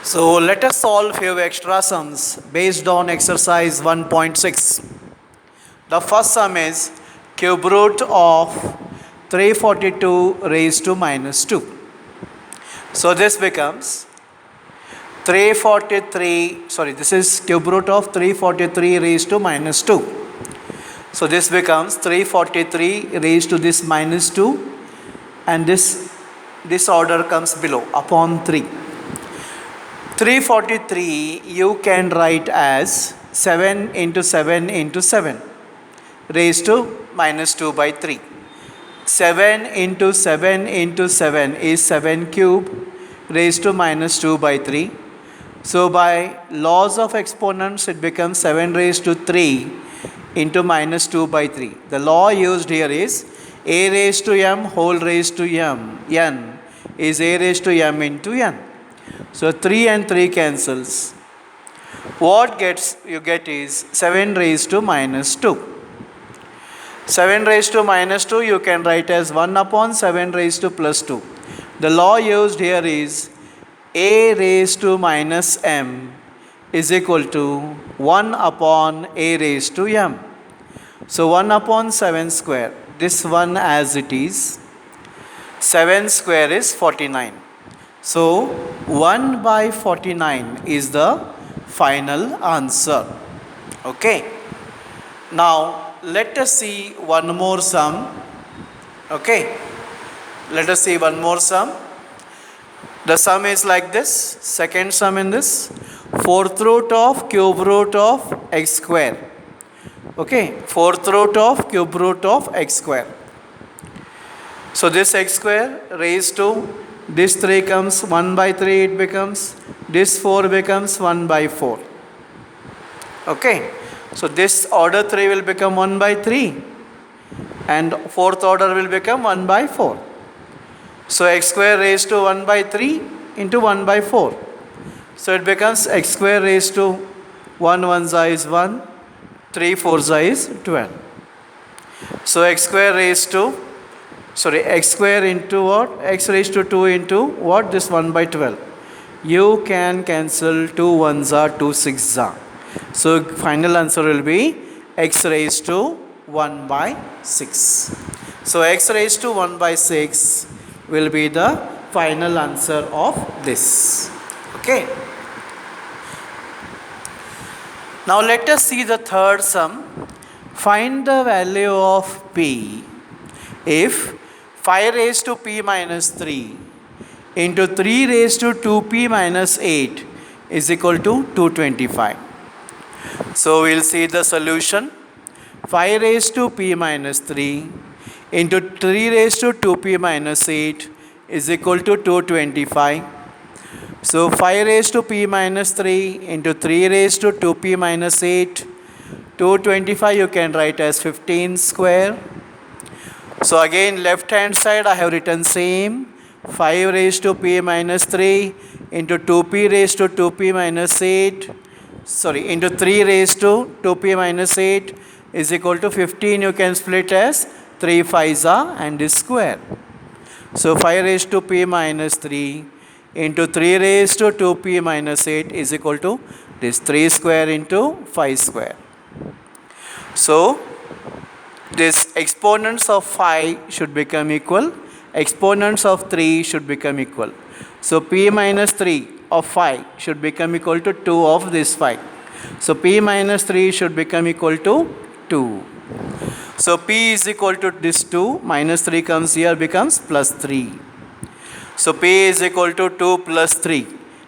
So let us solve few extra sums based on exercise 1.6. The first sum is cube root of 342 raised to minus 2. So this becomes 343, this is cube root of 343 raised to minus 2. So this becomes 343 raised to this minus 2, and this order comes below upon 3. 343 you can write as 7 into 7 into 7 raised to minus 2 by 3. 7 into 7 into 7 is 7 cube raised to minus 2 by 3. So by laws of exponents it becomes 7 raised to 3 into minus 2 by 3. The law used here is a raised to m whole raised to n is a raised to m into n. So 3 and 3 cancels. What you get is 7 raised to minus 2. 7 raised to minus 2 you can write as 1 upon 7 raised to plus 2. The law used here is a raised to minus m is equal to 1 upon a raised to m. So 1 upon 7 square, this one as it is, 7 square is 49. So 1 by 49 is the final answer. Okay. Now let us see one more sum. Okay. Let us see one more sum. The sum is like this. Second sum in this. Fourth root of cube root of x square. Okay. Fourth root of cube root of x square. So this x square raised to this 3 comes 1 by 3, it becomes, this 4 becomes 1 by 4. Okay. So this order 3 will become 1 by 3 and fourth order will become 1 by 4. So x square raised to 1 by 3 into 1 by 4. So it becomes x square raised to 1 is 1, 3 is 12. So x square into what? X raised to 2 into what? This 1 by 12. You can cancel 2 ones are 2 6 are. So final answer will be x raised to 1 by 6. So x raised to 1 by 6 will be the final answer of this. Okay. Now let us see the third sum. Find the value of p if 5 raised to p minus 3 into 3 raised to 2p minus 8 is equal to 225. So we'll see the solution. 5 raised to p minus 3 into 3 raised to 2p minus 8 is equal to 225. So 5 raised to p minus 3 into 3 raised to 2p minus 8, 225 you can write as 15 square. So again left hand side I have written same, 5 raised to p minus 3 into 2p raised to 2p minus 8, into 3 raised to 2p minus 8 is equal to 15, you can split as 3 5s are and this square. So 5 raised to p minus 3 into 3 raised to 2p minus 8 is equal to this 3 square into 5 square. So this exponents of 5 should become equal, exponents of 3 should become equal. So p minus 3 of 5 should become equal to 2 of this 5. So p minus 3 should become equal to 2. So p is equal to this 2, minus 3 comes here, becomes plus 3. So p is equal to 2 plus 3.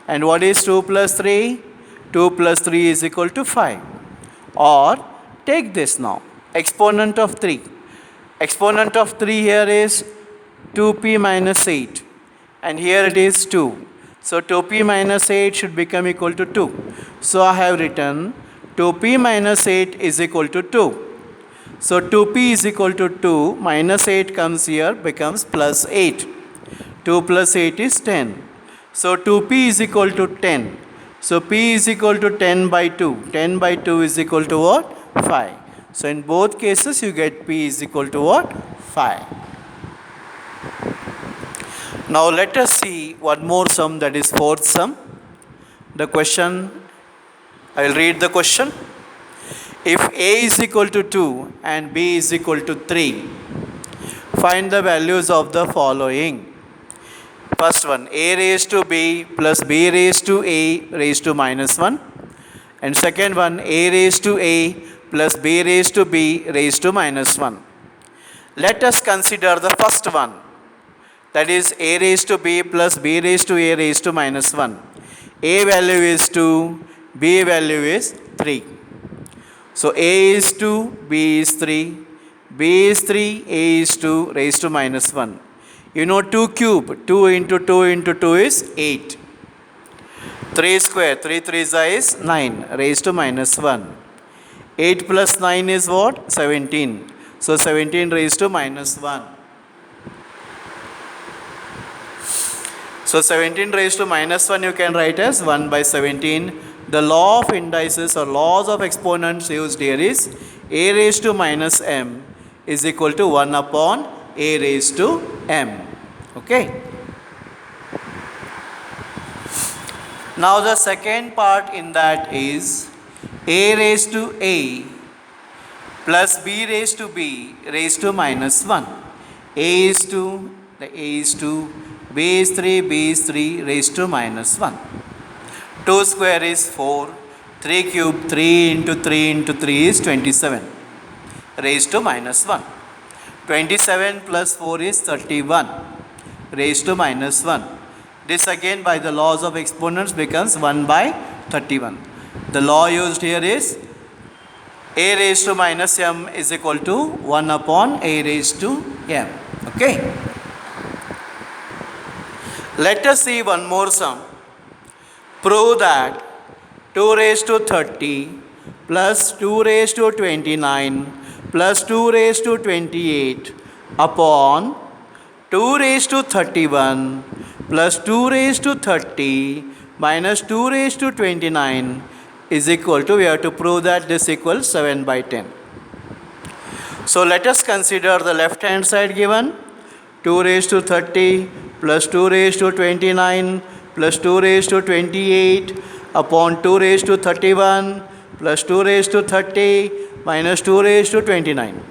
And what is 2 plus 3? 2 plus 3 is equal to 5. Or take this now. Exponent of 3. Exponent of 3 here is 2p minus 8 and here it is 2. So 2p minus 8 should become equal to 2. So I have written 2p minus 8 is equal to 2. So 2p is equal to 2, minus 8 comes here, becomes plus 8. 2 plus 8 is 10. So 2p is equal to 10. So p is equal to 10 by 2. 10 by 2 is equal to what? 5. So in both cases you get p is equal to what? 5. Now let us see one more sum, that is fourth sum. The question, I will read the question. If A is equal to 2 and B is equal to 3, find the values of the following. First one, A raised to B plus B raised to A raised to minus 1. And second one, A raised to A plus B raised to B raised to minus 1. Let us consider the first one, that is A raised to B plus B raised to A raised to minus 1. A value is 2, B value is 3. So A is 2, B is 3, B is 3, A is 2 raised to minus 1. You know 2 cube, 2 into 2 into 2 is 8. 3 square, 3 3s is 9 raised to minus 1. 8 plus 9 is what? 17. So 17 raised to minus 1. So 17 raised to minus 1 you can write as 1 by 17. The law of indices or laws of exponents used here is A raised to minus m is equal to 1 upon A raised to m. Okay. Now the second part in that is A raised to A plus B raised to B raised to minus 1. A is 2, the A is 2, B is 3, B is 3 raised to minus 1. 2 square is 4, 3 cube, 3 into 3 into 3 is 27 raised to minus 1. 27 plus 4 is 31 raised to minus 1. This again by the laws of exponents becomes 1 by 31. The law used here is A raised to minus m is equal to 1 upon A raised to m. Okay. Let us see one more sum. Prove that 2 raised to 30 plus 2 raised to 29 plus 2 raised to 28 upon 2 raised to 31 plus 2 raised to 30 minus 2 raised to 29 is equal to, we have to prove that this equals 7 by 10. So let us consider the left hand side given 2 raised to 30 plus 2 raised to 29 plus 2 raised to 28 upon 2 raised to 31 plus 2 raised to 30 minus 2 raised to 29.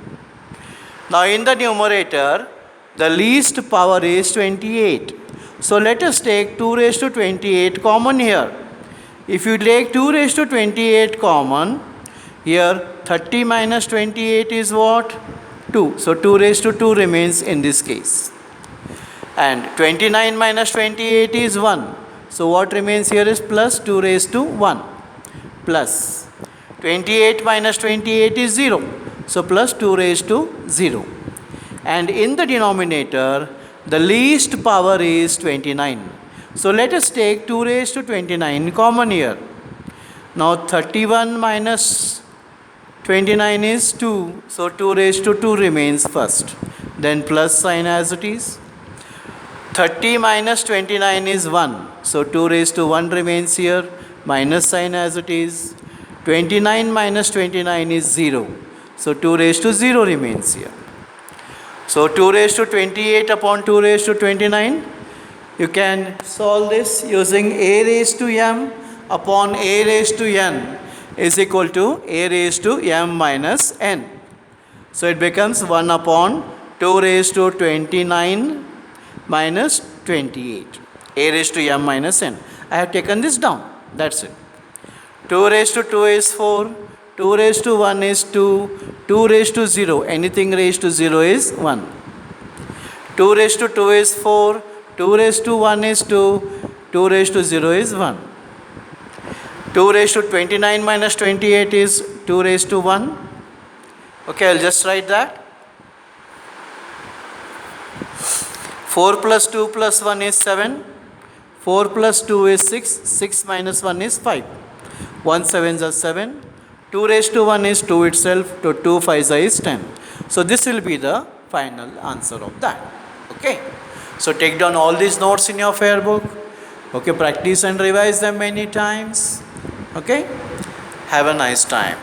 Now in the numerator, the least power is 28. So let us take 2 raised to 28 common here. If you take 2 raised to 28 common, here 30 minus 28 is what? 2. So 2 raised to 2 remains in this case. And 29 minus 28 is 1. So what remains here is plus 2 raised to 1. Plus 28 minus 28 is 0. So plus 2 raised to 0. And in the denominator, the least power is 29. So let us take 2 raised to 29 common here. Now 31 minus 29 is 2. So 2 raised to 2 remains first. Then plus sign as it is. 30 minus 29 is 1. So 2 raised to 1 remains here. Minus sign as it is. 29 minus 29 is 0. So 2 raised to 0 remains here. So 2 raised to 28 upon 2 raised to 29. You can solve this using A raised to m upon A raised to n is equal to A raised to m minus n. So it becomes 1 upon 2 raised to 29 minus 28. A raised to m minus n. I have taken this down. That's it. 2 raised to 2 is 4. 2 raised to 1 is 2. 2 raised to 0. Anything raised to 0 is 1. 2 raised to 2 is 4. 2 raised to 1 is 2. 2 raised to 0 is 1. 2 raised to 29 minus 28 is 2 raised to 1. Okay, I'll just write that. 4 plus 2 plus 1 is 7. 4 plus 2 is 6. 6 minus 1 is 5. 1 7s are 7. 2 raised to 1 is 2 itself. 2 5s is 10. So this will be the final answer of that. Okay. So take down all these notes in your fair book. Okay, practice and revise them many times. Okay. Have a nice time.